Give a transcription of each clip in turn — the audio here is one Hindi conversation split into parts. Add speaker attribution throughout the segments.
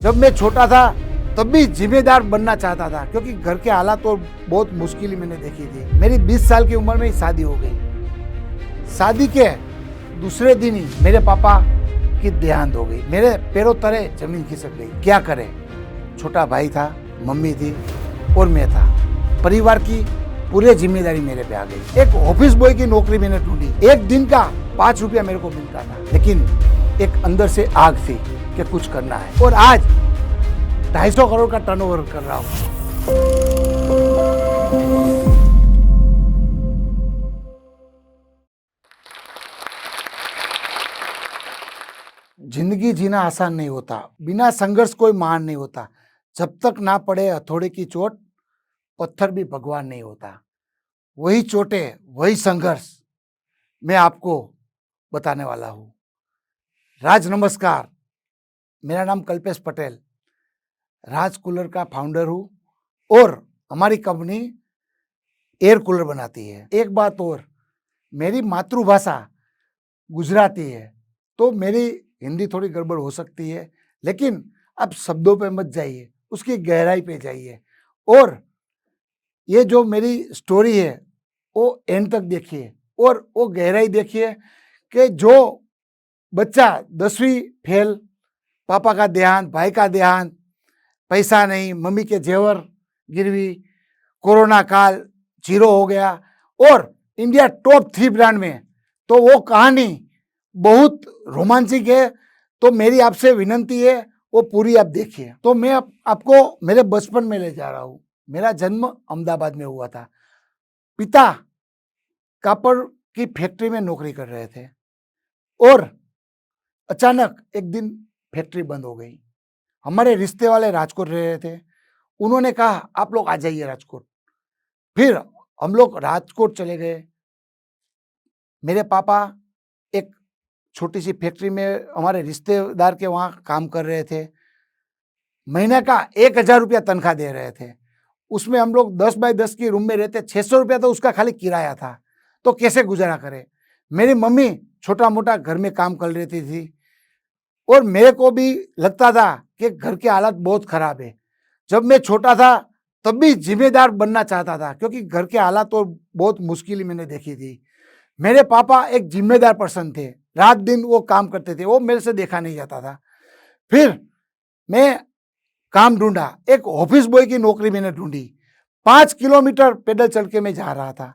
Speaker 1: जब मैं छोटा था तब भी जिम्मेदार बनना चाहता था, क्योंकि घर के हालात तो बहुत मुश्किल मैंने देखी थी। मेरी 20 साल की उम्र में ही शादी हो गई। शादी के दूसरे दिन ही मेरे पापा की देहांत हो गई। मेरे पैरों तले जमीन खिसक गई। क्या करे, छोटा भाई था, मम्मी थी और मैं था। परिवार की पूरी जिम्मेदारी मेरे पे आ गई। एक ऑफिस बॉय की नौकरी मैंने ढूंढी। एक दिन का 5 रुपया मेरे को मिलता था, लेकिन एक अंदर से आग थी कि कुछ करना है। और आज 250 करोड़ का टर्नओवर कर रहा हूँ। जिंदगी जीना आसान नहीं होता, बिना संघर्ष कोई महान नहीं होता। जब तक ना पड़े हथौड़े की चोट, पत्थर भी भगवान नहीं होता। वही चोटें, वही संघर्ष मैं आपको बताने वाला हूँ। राज नमस्कार, मेरा नाम कल्पेश पटेल, राज कूलर का फाउंडर हूँ और हमारी कंपनी एयर कूलर बनाती है। एक बात और, मेरी मातृभाषा गुजराती है, तो मेरी हिंदी थोड़ी गड़बड़ हो सकती है, लेकिन अब शब्दों पे मत जाइए, उसकी गहराई पे जाइए। और ये जो मेरी स्टोरी है वो एंड तक देखिए और वो गहराई देखिए कि जो बच्चा 10वीं फेल, पापा का देहांत, भाई का देहांत, पैसा नहीं, मम्मी के जेवर गिरवी, कोरोना काल, जीरो हो गया और इंडिया टॉप 3 ब्रांड में, तो वो कहानी बहुत रोमांचक है। तो मेरी आपसे विनंती है वो पूरी आप देखिए। तो मैं आपको मेरे बचपन में ले जा रहा हूँ। मेरा जन्म अहमदाबाद में हुआ था। पिता कापड़ की फैक्ट्री में नौकरी कर रहे थे और अचानक एक दिन फैक्ट्री बंद हो गई। हमारे रिश्ते वाले राजकोट रह रहे थे। उन्होंने कहा आप लोग आ जाइए राजकोट। फिर हम लोग राजकोट चले गए। मेरे पापा एक छोटी सी फैक्ट्री में हमारे रिश्तेदार के वहां काम कर रहे थे। महीने का 1000 रुपया तनख्वाह दे रहे थे। उसमें हम लोग 10 बाय 10 की रूम में रहते। 600 रुपया तो उसका खाली किराया था। तो कैसे गुजारा करें। मेरी मम्मी छोटा मोटा घर में काम कर लेती थी और मेरे को भी लगता था कि घर के हालात बहुत खराब है। जब मैं छोटा था तब भी जिम्मेदार बनना चाहता था, क्योंकि घर के हालात तो बहुत मुश्किल मैंने देखी थी। मेरे पापा एक जिम्मेदार पर्सन थे। रात दिन वो काम करते थे, वो मेरे से देखा नहीं जाता था। फिर मैं काम ढूंढा। एक ऑफिस बॉय की नौकरी मैंने ढूंढी। 5 किलोमीटर पैदल चल के मैं जा रहा था।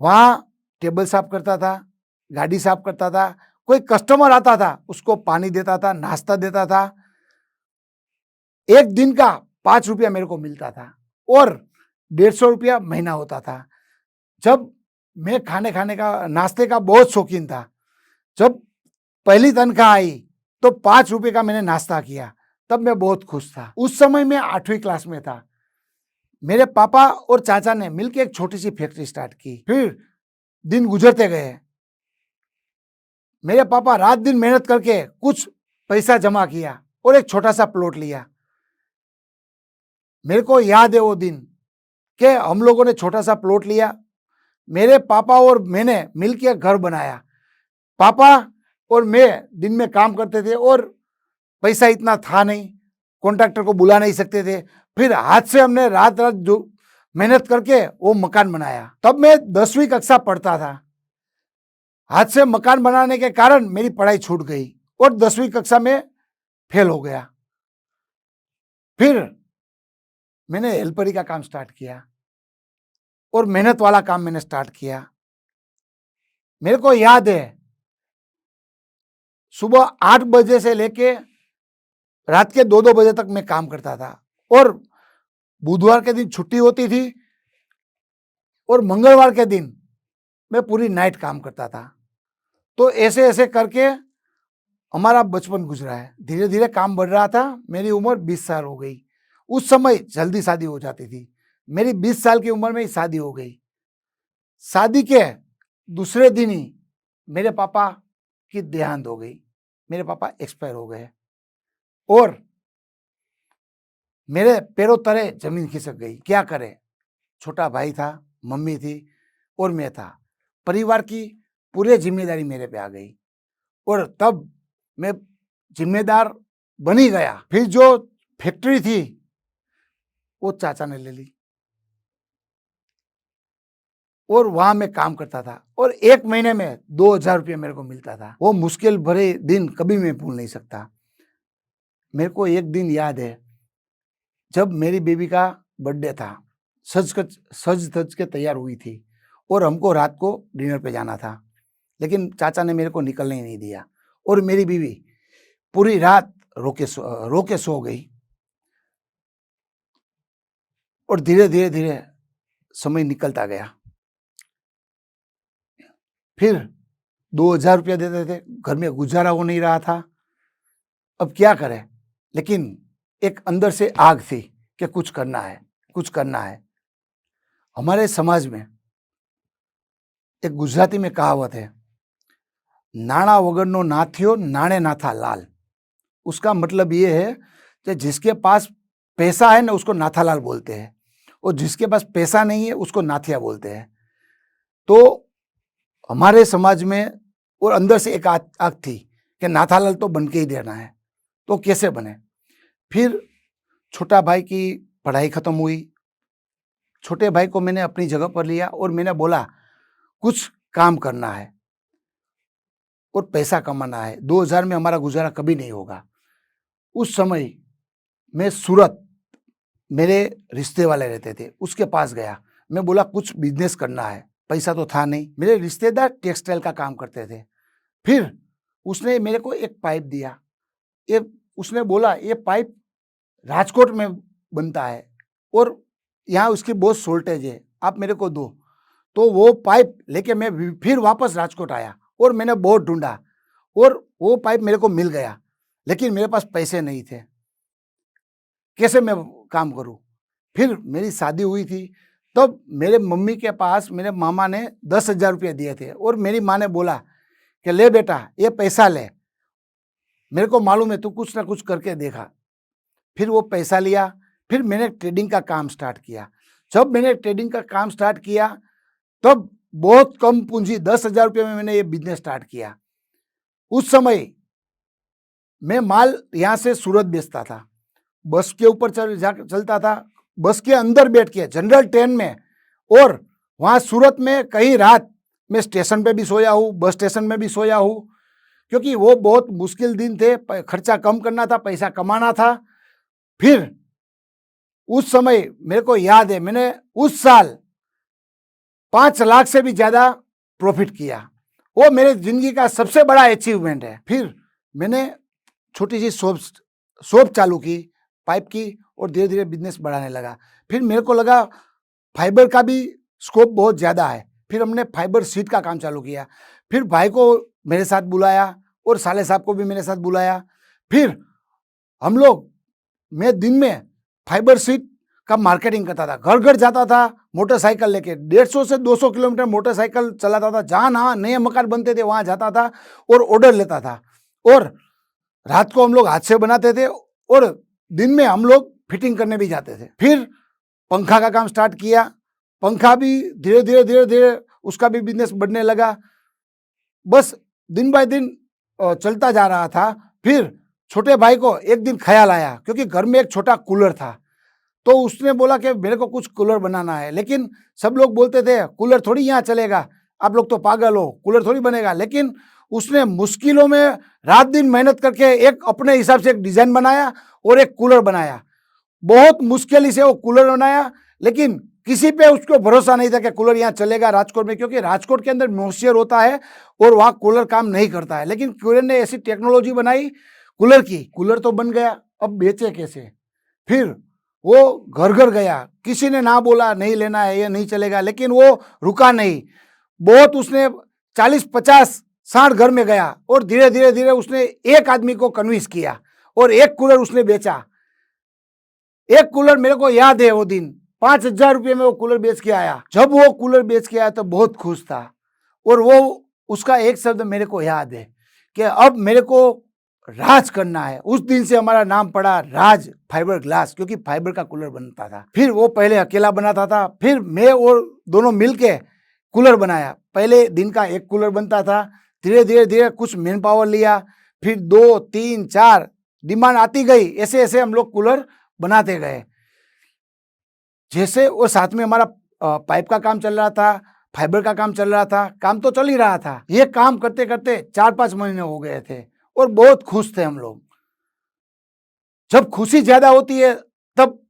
Speaker 1: वहां टेबल साफ करता था, गाड़ी साफ करता था। कोई कस्टमर आता था उसको पानी देता था, नाश्ता देता था। एक दिन का 5 रुपया मेरे को मिलता था और 150 रुपया महीना होता था। जब मैं खाने का नाश्ते का बहुत शौकीन था, जब पहली तनख्वाह आई तो 5 रुपये का मैंने नाश्ता किया, तब मैं बहुत खुश था। उस समय मैं 8वीं क्लास में था। मेरे पापा और चाचा ने मिलकर एक छोटी सी फैक्ट्री स्टार्ट की। फिर दिन गुजरते गए। मेरे पापा रात दिन मेहनत करके कुछ पैसा जमा किया और एक छोटा सा प्लॉट लिया। मेरे को याद है वो दिन कि हम लोगों ने छोटा सा प्लॉट लिया। मेरे पापा और मैंने मिलकर घर बनाया। पापा और मैं दिन में काम करते थे और पैसा इतना था नहीं, कॉन्ट्रैक्टर को बुला नहीं सकते थे। फिर हाथ से हमने रात रात जो मेहनत करके वो मकान बनाया। तब मैं 10वीं कक्षा पढ़ता था। हाथ से मकान बनाने के कारण मेरी पढ़ाई छूट गई और 10वीं कक्षा में फेल हो गया। फिर मैंने हेल्परी का काम स्टार्ट किया और मेहनत वाला काम मैंने स्टार्ट किया। मेरे को याद है सुबह 8 बजे से लेके रात के 2-2 बजे तक मैं काम करता था और बुधवार के दिन छुट्टी होती थी और मंगलवार के दिन मैं पूरी नाइट काम करता था। तो ऐसे ऐसे करके हमारा बचपन गुजरा है। धीरे धीरे काम बढ़ रहा था। मेरी उम्र 20 साल हो गई। उस समय जल्दी शादी हो जाती थी। मेरी 20 साल की उम्र में ही शादी हो गई। शादी के दूसरे दिन ही मेरे पापा की देहांत हो गई। मेरे पापा एक्सपायर हो गए और मेरे पैरों तले जमीन खिसक गई। क्या करे, छोटा भाई था, मम्मी थी और मैं था। परिवार की पूरी जिम्मेदारी मेरे पे आ गई और तब मैं जिम्मेदार बनी गया। फिर जो फैक्ट्री थी वो चाचा ने ले ली और वहां मैं काम करता था और 1 महीने में 2,000 रुपये मेरे को मिलता था। वो मुश्किल भरे दिन कभी मैं भूल नहीं सकता। मेरे को एक दिन याद है, जब मेरी बेबी का बर्थडे था, सज धज के तैयार हुई थी और हमको रात को डिनर पे जाना था, लेकिन चाचा ने मेरे को निकलने ही नहीं दिया और मेरी बीवी पूरी रात रो के सो गई। और धीरे धीरे धीरे समय निकलता गया। फिर 2,000 रुपया देते थे, घर में गुजारा हो नहीं रहा था। अब क्या करें, लेकिन एक अंदर से आग थी कि कुछ करना है, कुछ करना है। हमारे समाज में एक गुजराती में कहावत है, नाणा वगरनो नाथ्यो नाणे नाथा लाल। उसका मतलब ये है कि जिसके पास पैसा है ना उसको नाथालाल बोलते हैं और जिसके पास पैसा नहीं है उसको नाथिया बोलते हैं। तो हमारे समाज में और अंदर से एक आग थी कि नाथालाल तो बन के ही देना है, तो कैसे बने। फिर छोटा भाई की पढ़ाई खत्म हुई, छोटे भाई को मैंने अपनी जगह पर लिया और मैंने बोला कुछ काम करना है और पैसा कमाना है, 2,000 में हमारा गुजारा कभी नहीं होगा। उस समय मैं सूरत, मेरे रिश्ते वाले रहते थे, उसके पास गया। मैं बोला कुछ बिजनेस करना है, पैसा तो था नहीं। मेरे रिश्तेदार टेक्सटाइल का काम करते थे। फिर उसने मेरे को एक पाइप दिया, उसने बोला ये पाइप राजकोट में बनता है और यहाँ उसकी बहुत शॉर्टेज है, आप मेरे को दो। तो वो पाइप लेके मैं फिर वापस राजकोट आया और मैंने बहुत ढूंढा और वो पाइप मेरे को मिल गया, लेकिन मेरे पास पैसे नहीं थे, कैसे मैं काम करूं। फिर मेरी शादी हुई थी, तब मेरे मम्मी के पास मेरे मामा ने 10,000 रुपये दिए थे और मेरी माँ ने बोला कि ले बेटा ये पैसा ले, मेरे को मालूम है तू कुछ ना कुछ करके देखा। फिर वो पैसा लिया, फिर मैंने ट्रेडिंग का काम स्टार्ट किया। जब मैंने ट्रेडिंग का काम स्टार्ट किया तब बहुत कम पूंजी 10,000 रुपये में मैंने ये बिजनेस स्टार्ट किया। उस समय मैं माल यहाँ से सूरत बेचता था, बस के ऊपर चलता था, बस के अंदर बैठ के जनरल ट्रेन में, और वहाँ सूरत में कई रात मैं स्टेशन पे भी सोया हूँ, बस स्टेशन में भी सोया हूँ, क्योंकि वो बहुत मुश्किल दिन थे, खर्चा कम करना था, पैसा कमाना था। फिर उस समय मेरे को याद है मैंने उस साल 5 लाख से भी ज्यादा प्रॉफिट किया, वो मेरे जिंदगी का सबसे बड़ा अचीवमेंट है। फिर मैंने छोटी सी शॉप चालू की पाइप की और धीरे धीरे बिजनेस बढ़ाने लगा। फिर मेरे को लगा फाइबर का भी स्कोप बहुत ज़्यादा है, फिर हमने फाइबर सीट का काम चालू किया। फिर भाई को मेरे साथ बुलाया और साले साहब को भी मेरे साथ बुलाया। फिर हम लोग, मैं दिन में फाइबर सीट का मार्केटिंग करता था, घर घर जाता था मोटरसाइकिल लेके, 150 से 200 किलोमीटर मोटरसाइकिल चलाता था, जहाँ नहाँ नए मकान बनते थे वहाँ जाता था और ऑर्डर लेता था। और रात को हम लोग हाथ से बनाते थे और दिन में हम लोग फिटिंग करने भी जाते थे। फिर पंखा का काम स्टार्ट किया, पंखा भी धीरे धीरे उसका भी बिजनेस बढ़ने लगा। बस दिन बाय दिन चलता जा रहा था। फिर छोटे भाई को एक दिन ख्याल आया, क्योंकि घर में एक छोटा कूलर था, तो उसने बोला कि मेरे को कुछ कूलर बनाना है। लेकिन सब लोग बोलते थे कूलर थोड़ी यहाँ चलेगा, आप लोग तो पागल हो, कूलर थोड़ी बनेगा। लेकिन उसने मुश्किलों में रात दिन मेहनत करके एक अपने हिसाब से एक डिजाइन बनाया और एक कूलर बनाया। बहुत मुश्किल से वो कूलर बनाया, लेकिन किसी पे उसको भरोसा नहीं था कि कूलर यहाँ चलेगा राजकोट में, क्योंकि राजकोट के अंदर मॉइस्चर होता है और वहाँ कूलर काम नहीं करता है। लेकिन कूलर ने ऐसी टेक्नोलॉजी बनाई कूलर की, कूलर तो बन गया, अब बेचे कैसे। फिर वो घर घर गया, किसी ने ना बोला नहीं लेना है, ये नहीं चलेगा, लेकिन वो रुका नहीं। बहुत उसने 40, 50, 60 घर में गया और धीरे धीरे उसने एक आदमी को कन्विंस किया और एक कूलर उसने बेचा। एक कूलर मेरे को याद है, वो दिन 5,000 रुपये में वो कूलर बेच के आया। जब वो कूलर बेच के आया तो बहुत खुश था और वो उसका एक शब्द मेरे को याद है कि अब मेरे को राज करना है। उस दिन से हमारा नाम पड़ा राज फाइबर ग्लास, क्योंकि फाइबर का कूलर बनता था। फिर वो पहले अकेला बनाता था, फिर मैं और दोनों मिलके कूलर बनाया। पहले दिन का एक कूलर बनता था, धीरे धीरे कुछ मैन पावर लिया, फिर 2, 3, 4 डिमांड आती गई, ऐसे ऐसे हम लोग कूलर बनाते गए। जैसे वो साथ में हमारा पाइप का काम चल रहा था, फाइबर का काम चल रहा था, काम तो चल ही रहा था। ये काम करते करते 4-5 महीने हो गए थे और बहुत खुश थे हम लोग। जब खुशी ज्यादा होती है तब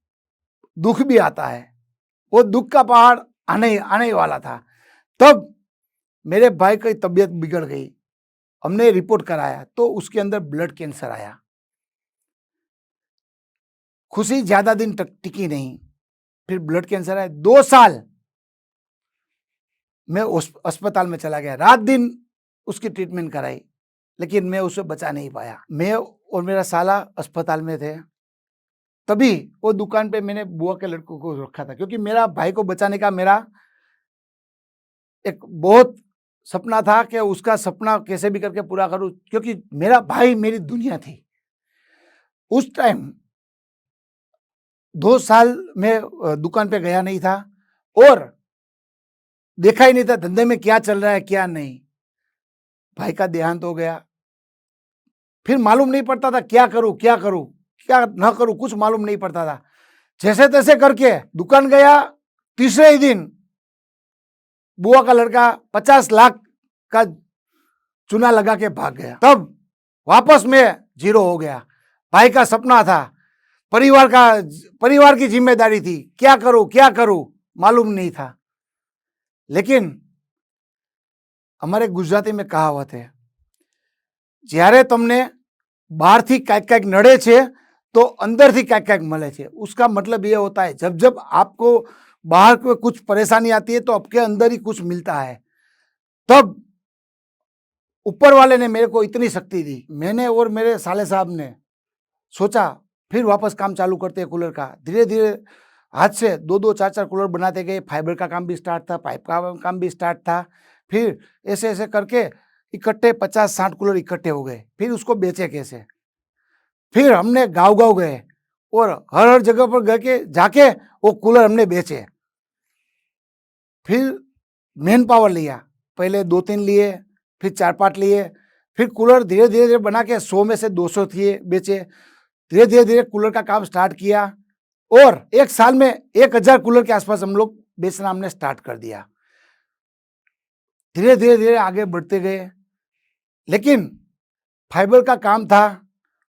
Speaker 1: दुख भी आता है। वो दुख का पहाड़ आने आने वाला था। तब मेरे भाई की तबीयत बिगड़ गई। हमने रिपोर्ट कराया तो उसके अंदर ब्लड कैंसर आया। खुशी ज्यादा दिन तक टिकी नहीं, फिर ब्लड कैंसर आया। 2 साल मैं उस अस्पताल में चला गया, रात दिन उसकी ट्रीटमेंट कराई, लेकिन मैं उसे बचा नहीं पाया। मैं और मेरा साला अस्पताल में थे। तभी वो दुकान पे मैंने बुआ के लड़कों को रखा था, क्योंकि मेरा भाई को बचाने का मेरा एक बहुत सपना था कि उसका सपना कैसे भी करके पूरा करूं, क्योंकि मेरा भाई मेरी दुनिया थी। उस टाइम 2 साल में दुकान पे गया नहीं था और देखा ही नहीं था धंधे में क्या चल रहा है क्या नहीं। भाई का देहांत हो गया। फिर मालूम नहीं पड़ता था क्या करूं क्या करूं क्या ना करूं, कुछ मालूम नहीं पड़ता था। जैसे तैसे करके दुकान गया। तीसरे ही दिन बुआ का लड़का 50 लाख का चूना लगा के भाग गया। तब वापस में जीरो हो गया। भाई का सपना था, परिवार की जिम्मेदारी थी, क्या करूं मालूम नहीं था। लेकिन हमारे गुजराती में कहावत है, જ્યારે તમને બહારથી કાંઈક નડે છે तो अंदर थी क्या મળે છે। उसका मतलब ये होता है, जब जब आपको बाहर को कुछ परेशानी आती है तो आपके अंदर ही कुछ मिलता है। तब ऊपर वाले ने मेरे को इतनी शक्ति दी। मैंने और मेरे साले साहब ने सोचा फिर वापस काम चालू करते हैं कूलर का। धीरे धीरे हाथ से 2-2, 4-4 कूलर बनाते गए। फाइबर का काम भी स्टार्ट था, पाइप का काम भी स्टार्ट था। फिर ऐसे ऐसे करके इकट्ठे 50-60 कूलर इकट्ठे हो गए। फिर उसको बेचे कैसे। फिर हमने गांव गए और हर जगह पर गए के जाके वो कूलर हमने बेचे। फिर मैन पावर लिया, पहले 2-3 लिए, फिर 4-5 लिए। फिर कूलर धीरे धीरे बना के 100 में से 200 थे बेचे। धीरे धीरे कूलर का काम स्टार्ट किया और एक साल में 1000 कूलर के आसपास हम लोग बेचना हमने स्टार्ट कर दिया। धीरे धीरे आगे बढ़ते गए। लेकिन फाइबर का काम था,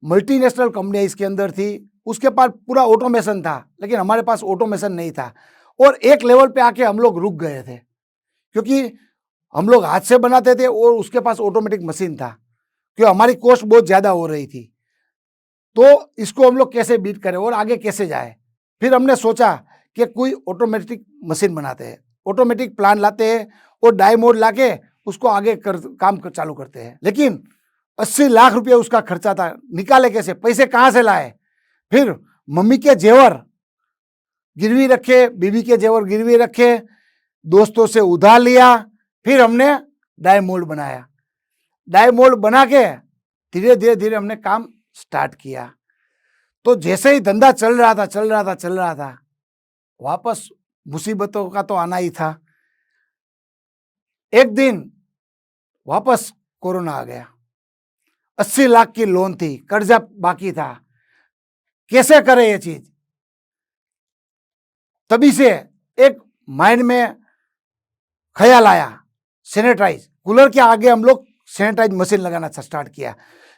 Speaker 1: मल्टीनेशनल कंपनियां इसके अंदर थी, उसके पास पूरा ऑटोमेशन था, लेकिन हमारे पास ऑटोमेशन नहीं था। और एक लेवल पे आके हम लोग रुक गए थे, क्योंकि हम लोग हाथ से बनाते थे और उसके पास ऑटोमेटिक मशीन था, क्योंकि हमारी कॉस्ट बहुत ज्यादा हो रही थी। तो इसको हम लोग कैसे बीट करें और आगे कैसे जाए। फिर हमने सोचा कि कोई ऑटोमेटिक मशीन बनाते हैं, ऑटोमेटिक प्लान लाते हैं और डाई मोड लाके उसको आगे काम चालू करते हैं। लेकिन 80 लाख रुपया उसका खर्चा था, निकाले कैसे, पैसे कहां से लाए। फिर मम्मी के जेवर गिरवी रखे, बीबी के जेवर गिरवी रखे, दोस्तों से उधार लिया। फिर हमने डाई मोल्ड बनाया। डाई मोल्ड बना के धीरे धीरे हमने काम स्टार्ट किया। तो जैसे ही धंधा चल रहा था, वापस मुसीबतों का तो आना ही था। एक दिन वापस कोरोना आ गया। 80 लाख की लोन थी, कर्जा बाकी था, कैसे करे ये चीज। तभी से एक माइंड में ख्याल आया, सैनिटाइज कूलर के आगे हम लोग सैनिटाइज मशीन लगाना स्टार्ट किया।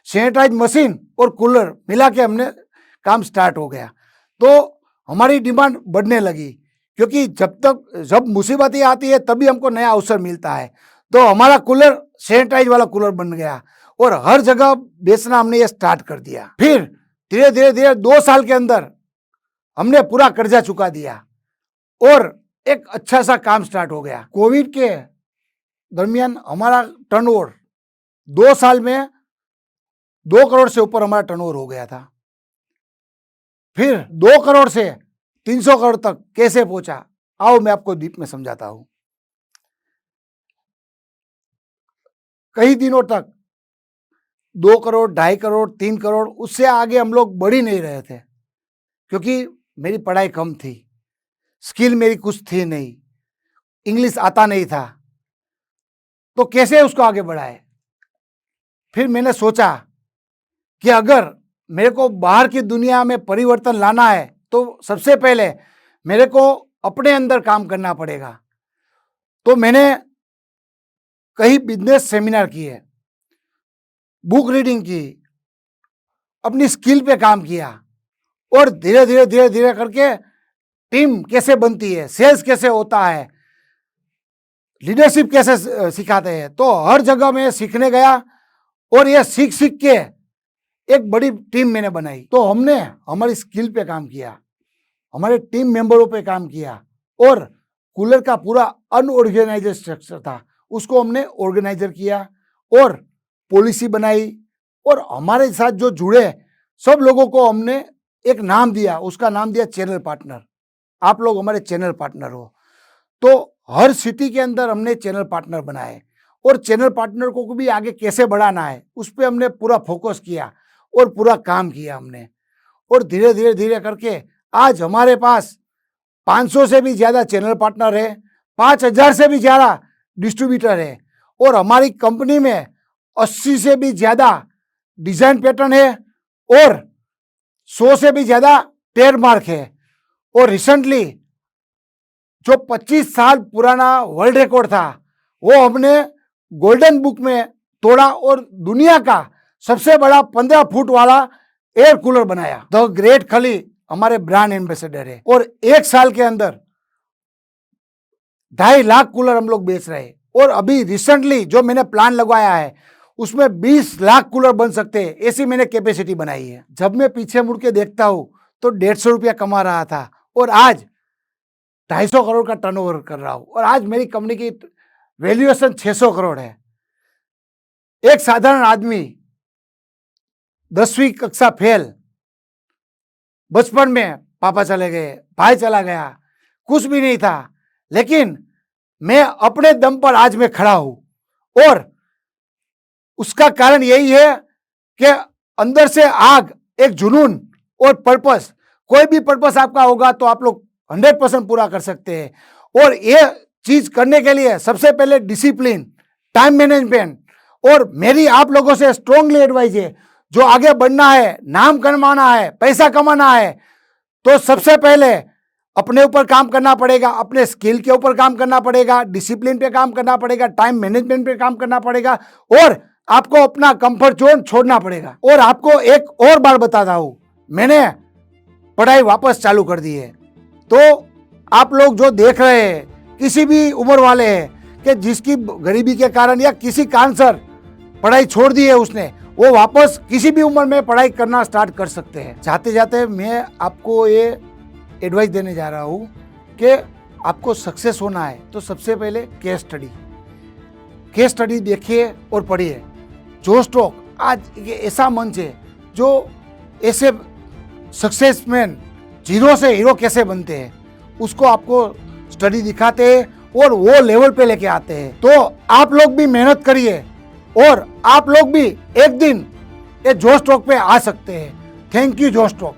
Speaker 1: सैनिटाइज मशीन और कूलर मिला के हमने काम स्टार्ट हो गया। तो हमारी डिमांड बढ़ने लगी, क्योंकि जब मुसीबतें आती है तभी हमको नया अवसर मिलता है। तो हमारा कूलर सैनिटाइज वाला कूलर बन गया और हर जगह बेचना हमने ये स्टार्ट कर दिया। फिर धीरे धीरे 2 साल के अंदर हमने पूरा कर्जा चुका दिया और एक अच्छा सा काम स्टार्ट हो गया। कोविड के दरमियान हमारा टर्नओवर 2 साल में 2 करोड़ से ऊपर हमारा टर्नओवर हो गया था। फिर 2 करोड़ से 300 करोड़ तक कैसे पहुंचा, आओ मैं आपको डीप में समझाता हूं। कई दिनों तक 2 करोड़, 2.5 करोड़, 3 करोड़, उससे आगे हम लोग बढ़ ही नहीं रहे थे, क्योंकि मेरी पढ़ाई कम थी, स्किल मेरी कुछ थी नहीं, इंग्लिश आता नहीं था, तो कैसे उसको आगे बढ़ाए। फिर मैंने सोचा कि अगर मेरे को बाहर की दुनिया में परिवर्तन लाना है तो सबसे पहले मेरे को अपने अंदर काम करना पड़ेगा। तो मैंने कई बिजनेस सेमिनार किए, बुक रीडिंग की, अपनी स्किल पे काम किया और धीरे धीरे करके टीम कैसे बनती है, सेल्स कैसे होता है, लीडरशिप कैसे सिखाते हैं, तो हर जगह मैं सीखने गया और ये सीख के एक बड़ी टीम मैंने बनाई। तो हमने हमारी स्किल पे काम किया, हमारे टीम मेंबरों पे काम किया और कूलर का पूरा अनऑर्गेनाइज्ड स्ट्रक्चर था उसको हमने ऑर्गेनाइजर किया और पॉलिसी बनाई और हमारे साथ जो जुड़े सब लोगों को हमने एक नाम दिया, उसका नाम दिया चैनल पार्टनर। आप लोग हमारे चैनल पार्टनर हो। तो हर सिटी के अंदर हमने चैनल पार्टनर बनाए और चैनल पार्टनर को भी आगे कैसे बढ़ाना है उस पर हमने पूरा फोकस किया और पूरा काम किया हमने। और धीरे धीरे करके आज हमारे पास 500 से भी ज़्यादा चैनल पार्टनर है, 5000 से भी ज़्यादा डिस्ट्रीब्यूटर है और हमारी कंपनी में 80 से भी ज़्यादा डिज़ाइन पैटर्न है और 100 से भी ज़्यादा ट्रेडमार्क है। और रिसेंटली जो 25 साल पुराना वर्ल्ड रिकॉर्ड था वो हमने गोल्डन बुक में तोड़ा और दुनिया का सबसे बड़ा 15 फुट वाला एयर कूलर बनाया। द ग्रेट खली हमारे ब्रांड एम्बेसडर है और 1 साल के अंदर 2.5 लाख कूलर हम लोग बेच रहे हैं। और अभी रिसेंटली जो मैंने प्लान लगाया है उसमें 20 लाख कूलर बन सकते हैं, ऐसी मैंने कैपेसिटी बनाई है। जब मैं पीछे मुड़ के देखता हूं तो 150 रुपया कमा रहा था और आज 250 करोड़ का टर्नओवर कर रहा हूं और आज मेरी कंपनी की वैल्यूएशन 600 करोड़ है। एक साधारण आदमी 10वीं कक्षा फेल, बचपन में पापा चले गए, भाई चला गया, कुछ भी नहीं था, लेकिन मैं अपने दम पर आज मैं खड़ा हूं और उसका कारण यही है कि अंदर से आग, एक जुनून और पर्पस। कोई भी पर्पस आपका होगा तो आप लोग 100% पूरा कर सकते हैं। और ये चीज करने के लिए सबसे पहले डिसिप्लिन, टाइम मैनेजमेंट और मेरी आप लोगों से स्ट्रांगली एडवाइस है, जो आगे बढ़ना है, नाम कमाना है, पैसा कमाना है, तो सबसे पहले अपने ऊपर काम करना पड़ेगा, अपने स्किल के ऊपर काम करना पड़ेगा, डिसिप्लिन पे काम करना पड़ेगा, टाइम मैनेजमेंट पे काम करना पड़ेगा और आपको अपना कंफर्ट जोन छोड़ना पड़ेगा। और आपको एक और बार बताता हूं, मैंने पढ़ाई वापस चालू कर दी है। तो आप लोग जो देख रहे हैं, किसी भी उम्र वाले हैं कि जिसकी गरीबी के कारण या किसी कारण से पढ़ाई छोड़ दी है उसने, वो वापस किसी भी उम्र में पढ़ाई करना स्टार्ट कर सकते हैं। जाते जाते मैं आपको ये एडवाइस देने जा रहा हूँ कि आपको सक्सेस होना है तो सबसे पहले केस स्टडी देखिए और पढ़िए। जोश टॉक आज ये ऐसा मंच है जो ऐसे सक्सेसमैन जीरो से हीरो कैसे बनते हैं उसको आपको स्टडी दिखाते हैं और वो लेवल पे लेके आते हैं। तो आप लोग भी मेहनत करिए और आप लोग भी एक दिन ये जोश टॉक पे आ सकते हैं। थैंक यू जोश टॉक।